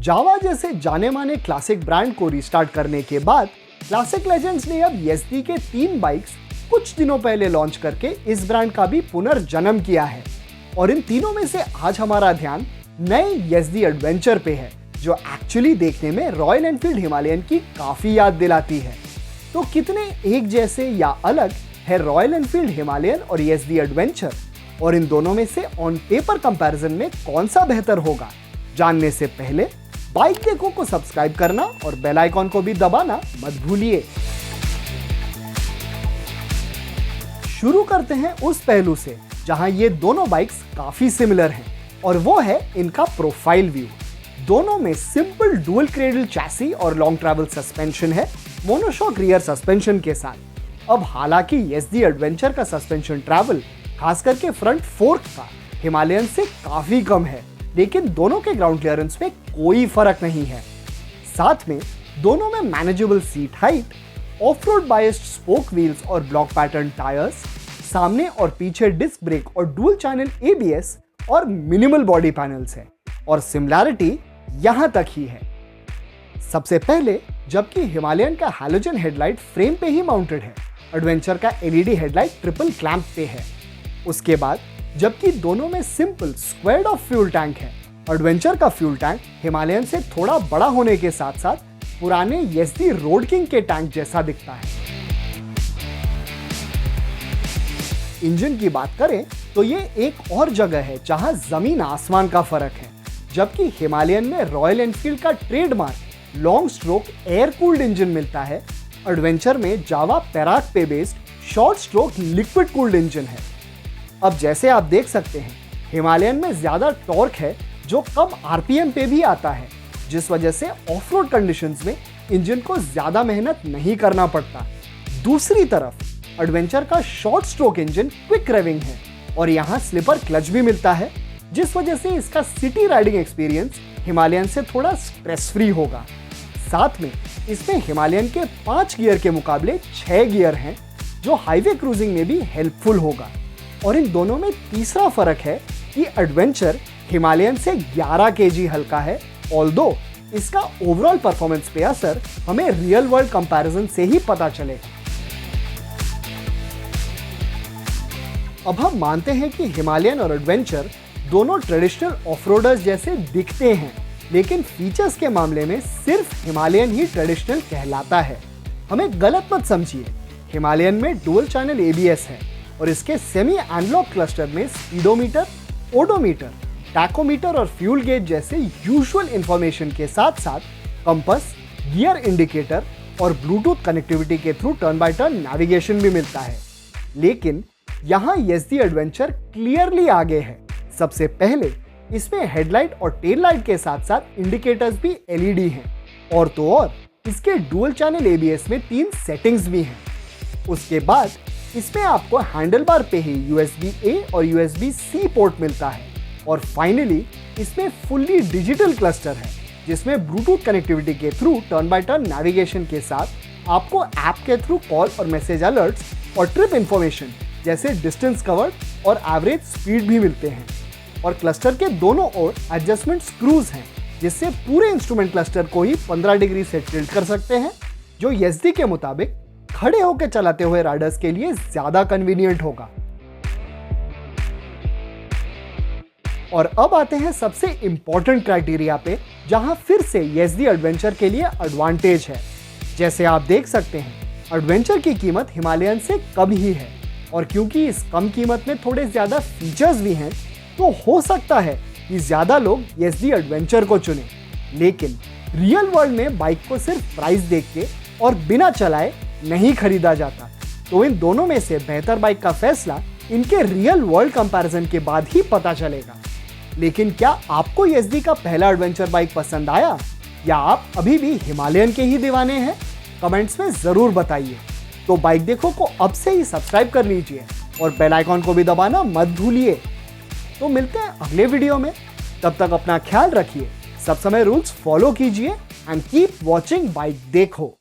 जावा जैसे जाने माने क्लासिक ब्रांड को रिस्टार्ट करने के बाद क्लासिक लेजेंड्स ने अब YZD के 3 बाइक्स कुछ दिनों पहले लॉन्च करके इस ब्रांड का भी पुनर्जन्म किया है। और इन तीनों में से आज हमारा ध्यान नए YZD एडवेंचर पे है, जो एक्चुअली देखने में रॉयल एनफील्ड हिमालयन की काफी याद दिलाती है। तो कितने एक जैसे या अलग है रॉयल एनफील्ड हिमालयन और YZD एडवेंचर, और इन दोनों में से ऑन पेपर कंपैरिजन में कौन सा बेहतर होगा, जानने से पहले बाइक देखो को सब्सक्राइब करना और बेल आइकॉन को भी दबाना मत भूलिए। शुरू करते हैं उस पहलू से जहां ये दोनों बाइक्स काफी सिमिलर हैं, और वो है इनका प्रोफाइल व्यू। दोनों में सिंपल डुअल क्रेडल चैसी और लॉन्ग ट्रैवल सस्पेंशन है, मोनोशॉक रियर सस्पेंशन के साथ। अब हालांकि YZD एडवेंचर का सस्पेंशन ट्रैवल खास करके फ्रंट फोर्क का हिमालयन से काफी कम है, लेकिन दोनों के ग्राउंड क्लियरेंस में कोई फर्क नहीं है। साथ में दोनों में manageable seat height, of road biased spoke wheels और ब्लॉक पैटर्न टायर्स, सामने और पीछे डिस्क ब्रेक और डुअल चैनल ABS और मिनिमल बॉडी पैनल्स है। और सिमिलैरिटी यहां तक ही है। सबसे पहले, जबकि हिमालयन का हैलोजन हेडलाइट फ्रेम पे ही माउंटेड है, एडवेंचर का LED हेडलाइट ट्रिपल क्लैंप पे है। उसके बाद, जबकि दोनों में simple squared of fuel tank है, एडवेंचर का फ्यूल टैंक हिमालयन से थोड़ा बड़ा होने के साथ साथ पुराने YZD रोड किंग के टैंक जैसा दिखता है। इंजन की बात करें तो ये एक और जगह है जहां जमीन आसमान का फर्क है। जबकि हिमालयन में रॉयल एनफील्ड का trademark long stroke air cooled engine मिलता है, एडवेंचर में जावा पेराक पे based short stroke liquid cooled engine है। अब जैसे आप देख सकते हैं, हिमालयन में ज्यादा टॉर्क है जो कम RPM पे भी आता है, जिस वजह से ऑफ रोड कंडीशंस में इंजन को ज्यादा मेहनत नहीं करना पड़ता। दूसरी तरफ एडवेंचर का short stroke engine quick raving है और यहाँ स्लिपर क्लच भी मिलता है, जिस वजह से इसका सिटी राइडिंग एक्सपीरियंस हिमालयन से थोड़ा स्ट्रेस फ्री होगा। साथ में इसमें हिमालयन के 5 गियर के मुकाबले 6 गियर हैं, जो हाईवे क्रूजिंग में भी हेल्पफुल होगा। और इन दोनों में तीसरा फर्क है कि एडवेंचर हिमालयन से 11 kg हल्का है, ऑल्दो इसका ओवरऑल परफॉर्मेंस पे असर हमें रियल वर्ल्ड कंपैरिजन से ही पता चलेगा। अब हम मानते हैं कि हिमालयन और एडवेंचर दोनों ट्रेडिशनल ऑफरोडर्स जैसे दिखते हैं, लेकिन फीचर्स के मामले में सिर्फ हिमालयन ही ट्रेडिशनल कहलाता है। हमें गलत मत समझिए, हिमालयन में डुअल चैनल ABS है और इसके सेमी एनालॉग क्लस्टर में स्पीडोमीटर, ओडोमीटर, टैकोमीटर और फ्यूल गेज जैसे यूजुअल इंफॉर्मेशन के साथ साथ कंपास, गियर इंडिकेटर और ब्लूटूथ कनेक्टिविटी के through turn by turn navigation भी मिलता है। लेकिन यहाँ YZD एडवेंचर क्लियरली आगे है। सबसे पहले इसमें हेडलाइट और टेल लाइट के साथ साथ इंडिकेटर्स भी LED हैं, और तो और इसके डुअल चैनल ABS में 3 सेटिंग्स भी हैं। उसके बाद इसमें आपको हैंडल बार पे ही USB-A और USB-C पोर्ट मिलता है, और फाइनली इसमें फुल्ली डिजिटल क्लस्टर है, जिसमें ब्लूटूथ कनेक्टिविटी के through turn by turn navigation के साथ आपको ऐप के थ्रू कॉल और मैसेज अलर्ट्स और ट्रिप इंफॉर्मेशन जैसे डिस्टेंस कवर्ड और एवरेज स्पीड भी मिलते हैं। और क्लस्टर के दोनों ओर एडजस्टमेंट स्क्रूज हैं, जिससे पूरे इंस्ट्रूमेंट क्लस्टर को ही 15 डिग्री से टिल्ट कर सकते हैं, जो YZD के मुताबिक खड़े होकर चलाते हुए राइडर्स के लिए ज्यादा कन्वीनियंट होगा। और अब आते हैं सबसे इंपॉर्टेंट क्राइटेरिया पे, जहां फिर से YZD एडवेंचर के लिए एडवांटेज है। जैसे आप देख सकते हैं, एडवेंचर की कीमत हिमालयन से कम ही है, और क्योंकि इस कम कीमत में थोड़े ज्यादा फीचर्स भी हैं, तो हो सकता है कि ज्यादा लोग YZD एडवेंचर को चुनें। लेकिन रियल वर्ल्ड में बाइक को सिर्फ प्राइस देख के और बिना चलाए नहीं खरीदा जाता, तो इन दोनों में से बेहतर बाइक का फैसला इनके रियल वर्ल्ड कंपैरिजन के बाद ही पता चलेगा। लेकिन क्या आपको YZD का पहला एडवेंचर बाइक पसंद आया, या आप अभी भी हिमालयन के ही दीवाने हैं? कमेंट्स में जरूर बताइए। तो बाइक देखो को अब से ही सब्सक्राइब कर लीजिए और बेल आइकॉन को भी दबाना मत भूलिए। तो मिलते हैं अगले वीडियो में, तब तक अपना ख्याल रखिए, सब समय रूल्स फॉलो कीजिए एंड कीप वॉचिंग बाइक देखो।